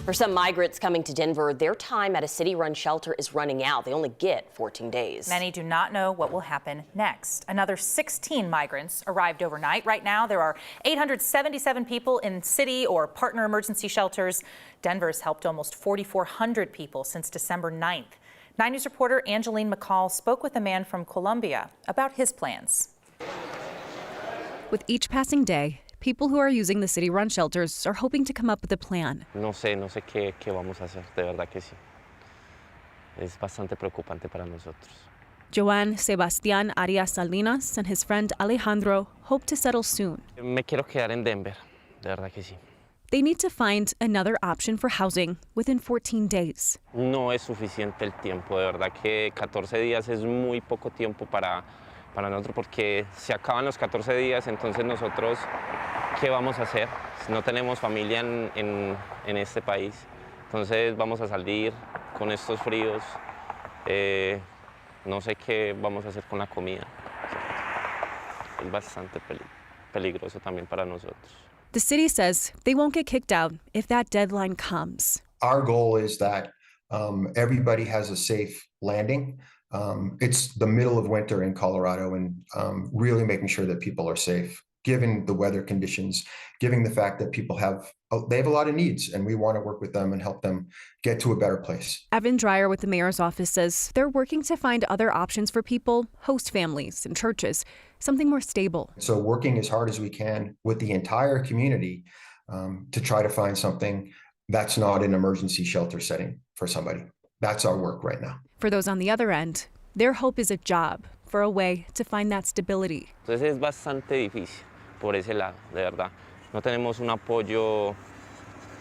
For some migrants coming to Denver, their time at a city-run shelter is running out. They only get 14 days. Many do not know what will happen next. Another 16 migrants arrived overnight. Right now, there are 877 people in city or partner emergency shelters. Denver's helped almost 4,400 people since December 9th. 9 News reporter Angeline McCall spoke with a man from Colombia about his plans. With each passing day, people who are using the city-run shelters are hoping to come up with a plan. No sé qué vamos a hacer, de verdad que sí. Es bastante preocupante para nosotros. Joan Sebastián Arias Salinas and his friend Alejandro hope to settle soon. Me quiero quedar en Denver, de verdad que sí. They need to find another option for housing within 14 days. No es suficiente el tiempo, de verdad que 14 días es muy poco tiempo para nosotros porque se acaban los 14 días, entonces nosotros, ¿qué vamos a hacer? No tenemos familia en este país, entonces vamos a salir con estos fríos, no sé qué vamos a hacer con la comida. Es bastante peligroso también para nosotros. The city says they won't get kicked out if that deadline comes. Our goal is that everybody has a safe landing. It's the middle of winter in Colorado, and really making sure that people are safe, given the weather conditions, given the fact that people have a lot of needs, and we want to work with them and help them get to a better place. Evan Dreyer with the mayor's office says they're working to find other options for people, host families and churches, something more stable. So working as hard as we can with the entire community to try to find something that's not an emergency shelter setting for somebody. That's our work right now. For those on the other end, their hope is a job, for a way to find that stability. Entonces es bastante difícil por ese lado, de verdad. No tenemos un apoyo,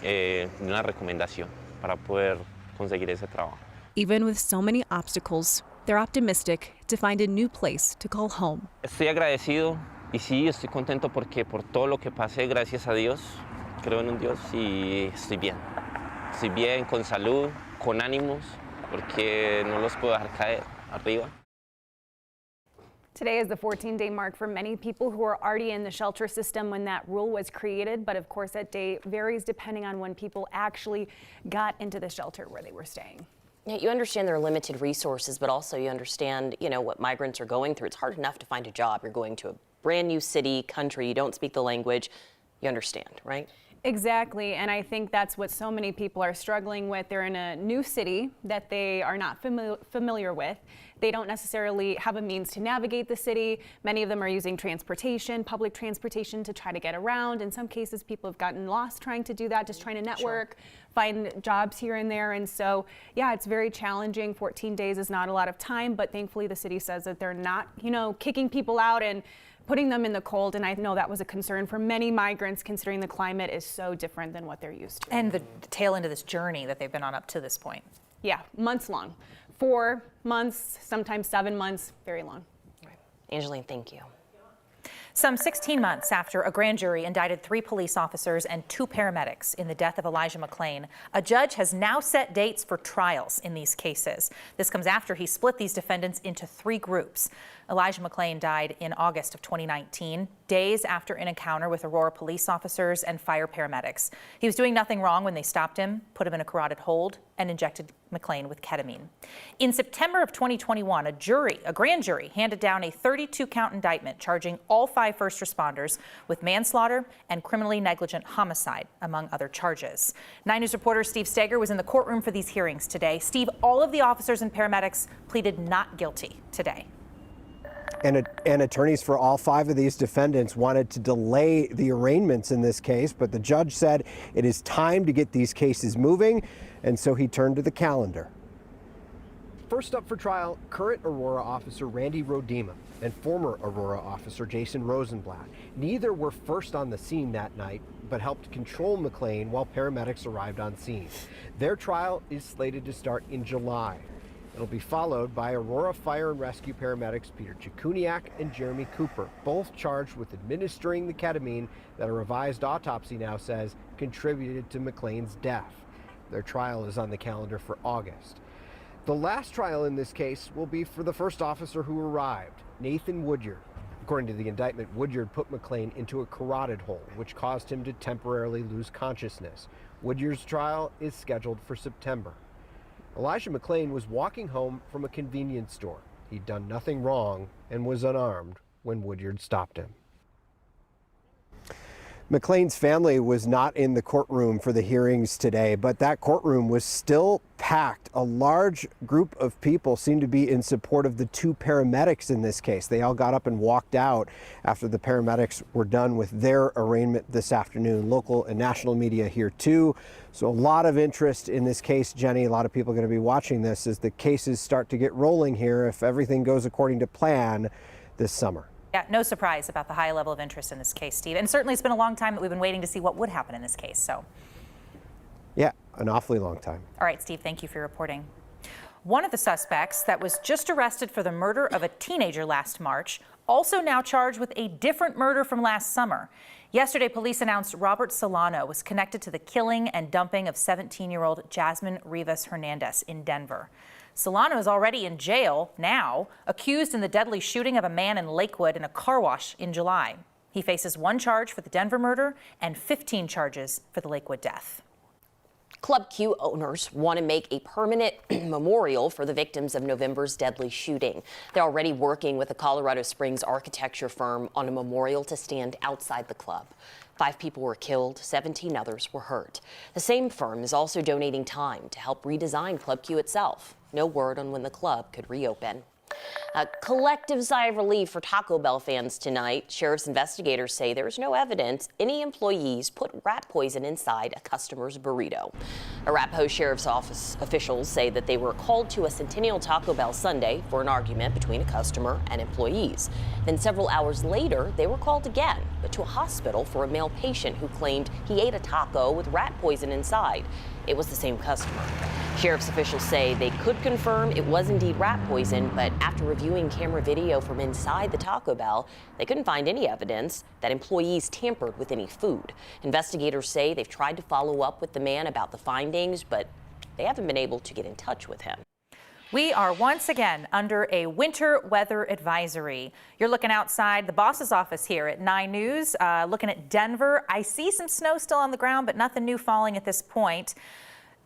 una recomendación para poder conseguir ese trabajo. Even with so many obstacles, they're optimistic to find a new place to call home. Estoy agradecido y sí, estoy contento porque por todo lo que pasé, gracias a Dios, creo en un Dios y estoy bien. Estoy bien, con salud, con ánimos, porque no los puedo dejar caer arriba. Today is the 14-day mark for many people who are already in the shelter system when that rule was created. But of course, that date varies depending on when people actually got into the shelter where they were staying. Yeah, you understand there are limited resources, but also you understand, what migrants are going through. It's hard enough to find a job. You're going to a brand new city, country, you don't speak the language. You understand, right? Exactly, and I think that's what so many people are struggling with. They're in a new city that they are not familiar with. They don't necessarily have a means to navigate the city. Many of them are using transportation, public transportation, to try to get around. In some cases, people have gotten lost trying to do that, just trying to network, find jobs here and there. And so, yeah, it's very challenging. 14 days is not a lot of time, but thankfully the city says that they're not, kicking people out and putting them in the cold, and I know that was a concern for many migrants, considering the climate is so different than what they're used to. And the tail end of this journey that they've been on up to this point. Yeah, months long. 4 months, sometimes 7 months, very long. Right. Angeline, thank you. Some 16 months after a grand jury indicted 3 police officers and 2 paramedics in the death of Elijah McClain, a judge has now set dates for trials in these cases. This comes after he split these defendants into 3 groups. Elijah McClain died in August of 2019, days after an encounter with Aurora police officers and fire paramedics. He was doing nothing wrong when they stopped him, put him in a carotid hold, and injected McClain with ketamine. In September of 2021, a grand jury, handed down a 32-count indictment charging all 5 first responders with manslaughter and criminally negligent homicide, among other charges. 9 News reporter Steve Steger was in the courtroom for these hearings today. Steve, all of the officers and paramedics pleaded not guilty today. And attorneys for all 5 of these defendants wanted to delay the arraignments in this case, but the judge said it is time to get these cases moving, and so he turned to the calendar. First up for trial, current Aurora officer Randy Rodema and former Aurora officer Jason Rosenblatt. Neither were first on the scene that night, but helped control McClain while paramedics arrived on scene. Their trial is slated to start in July. It'll be followed by Aurora Fire and Rescue paramedics Peter Chikuniak and Jeremy Cooper, both charged with administering the ketamine that a revised autopsy now says contributed to McClain's death. Their trial is on the calendar for August. The last trial in this case will be for the first officer who arrived, Nathan Woodyard. According to the indictment, Woodyard put McClain into a carotid hole, which caused him to temporarily lose consciousness. Woodyard's trial is scheduled for September. Elijah McClain was walking home from a convenience store. He'd done nothing wrong and was unarmed when Woodyard stopped him. McClain's family was not in the courtroom for the hearings today, but that courtroom was still packed. A large group of people seemed to be in support of the two paramedics in this case. They all got up and walked out after the paramedics were done with their arraignment this afternoon. Local and national media here too. So a lot of interest in this case, Jenny. A lot of people are going to be watching this as the cases start to get rolling here if everything goes according to plan this summer. Yeah, no surprise about the high level of interest in this case, Steve. And certainly it's been a long time that we've been waiting to see what would happen in this case. So, yeah, an awfully long time. All right, Steve, thank you for your reporting. One of the suspects that was just arrested for the murder of a teenager last March, also now charged with a different murder from last summer. Yesterday, police announced Robert Solano was connected to the killing and dumping of 17-year-old Jasmine Rivas Hernandez in Denver. Solano is already in jail now, accused in the deadly shooting of a man in Lakewood in a car wash in July. He faces 1 charge for the Denver murder and 15 charges for the Lakewood death. Club Q owners want to make a permanent memorial for the victims of November's deadly shooting. They're already working with a Colorado Springs architecture firm on a memorial to stand outside the club. 5 people were killed, 17 others were hurt. The same firm is also donating time to help redesign Club Q itself. No word on when the club could reopen. A collective sigh of relief for Taco Bell fans tonight. Sheriff's investigators say there is no evidence any employees put rat poison inside a customer's burrito. Arapahoe Sheriff's Office officials say that they were called to a Centennial Taco Bell Sunday for an argument between a customer and employees. Then several hours later, they were called again, but to a hospital for a male patient who claimed he ate a taco with rat poison inside. It was the same customer. Sheriff's officials say they could confirm it was indeed rat poison, but after reviewing camera video from inside the Taco Bell, they couldn't find any evidence that employees tampered with any food. Investigators say they've tried to follow up with the man about the findings, but they haven't been able to get in touch with him. We are once again under a winter weather advisory. You're looking outside the boss's office here at 9 News, looking at Denver. I see some snow still on the ground, but nothing new falling at this point.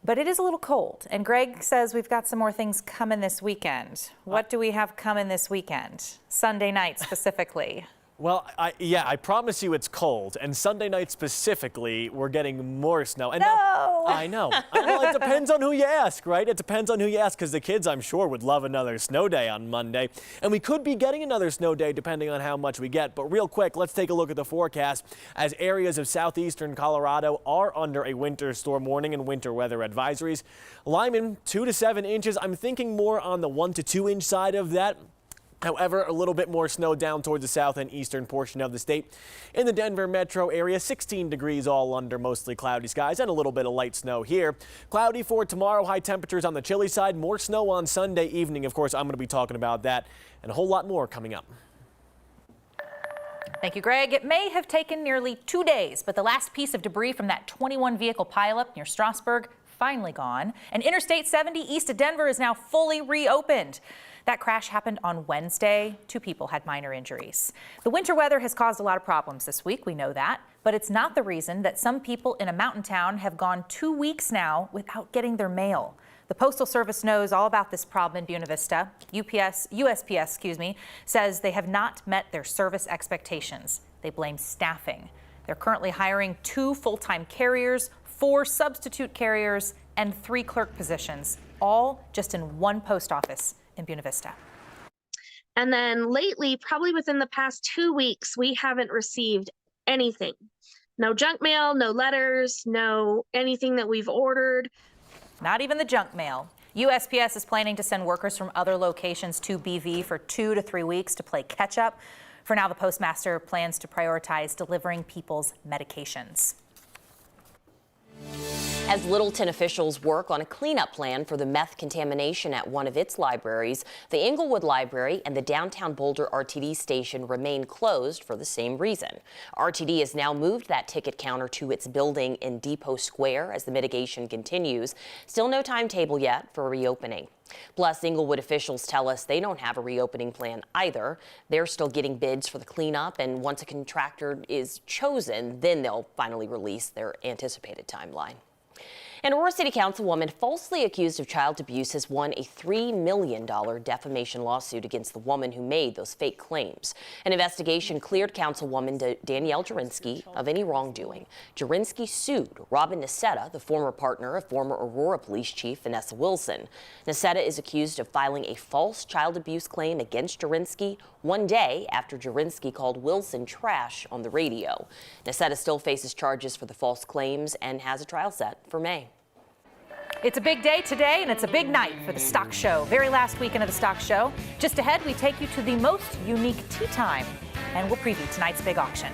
But it is a little cold, and Greg says we've got some more things coming this weekend. What do we have coming this weekend? Sunday night specifically. Well, I promise you it's cold, and Sunday night specifically, we're getting more snow. And no! Now, I know. Well, it depends on who you ask, right? It depends on who you ask, because the kids, I'm sure, would love another snow day on Monday. And we could be getting another snow day depending on how much we get. But real quick, let's take a look at the forecast as areas of southeastern Colorado are under a winter storm warning and winter weather advisories. Lyman, 2 to 7 inches. I'm thinking more on the 1 to 2 inch side of that. However, a little bit more snow down towards the south and eastern portion of the state. In the Denver metro area, 16 degrees all under mostly cloudy skies and a little bit of light snow here. Cloudy for tomorrow, high temperatures on the chilly side, more snow on Sunday evening. Of course, I'm going to be talking about that and a whole lot more coming up. Thank you, Greg. It may have taken nearly 2 days, but the last piece of debris from that 21 vehicle pileup near Strasburg finally gone. And Interstate 70 east of Denver is now fully reopened. That crash happened on Wednesday. 2 people had minor injuries. The winter weather has caused a lot of problems this week, we know that, but it's not the reason that some people in a mountain town have gone 2 weeks now without getting their mail. The Postal Service knows all about this problem in Buena Vista. USPS, says they have not met their service expectations. They blame staffing. They're currently hiring 2 full-time carriers, 4 substitute carriers, and 3 clerk positions, all just in 1 post office in Buena Vista. And then lately, probably within the past 2 weeks, we haven't received anything. No junk mail, no letters, no anything that we've ordered. Not even the junk mail. USPS is planning to send workers from other locations to BV for 2 to 3 weeks to play catch up. For now, the postmaster plans to prioritize delivering people's medications. As Littleton officials work on a cleanup plan for the meth contamination at one of its libraries, the Englewood Library and the downtown Boulder RTD station remain closed for the same reason. RTD has now moved that ticket counter to its building in Depot Square as the mitigation continues. Still no timetable yet for reopening. Plus, Englewood officials tell us they don't have a reopening plan either. They're still getting bids for the cleanup, and once a contractor is chosen, then they'll finally release their anticipated timeline. An Aurora City Councilwoman falsely accused of child abuse has won a $3 million defamation lawsuit against the woman who made those fake claims. An investigation cleared Councilwoman Danielle Jurinsky of any wrongdoing. Jurinsky sued Robin Niceta, the former partner of former Aurora Police Chief Vanessa Wilson. Niceta is accused of filing a false child abuse claim against Jurinsky one day after Jurinsky called Wilson trash on the radio. Niceta still faces charges for the false claims and has a trial set for May. It's a big day today, and it's a big night for the stock show. Very last weekend of the stock show. Just ahead, we take you to the most unique tea time, and we'll preview tonight's big auction.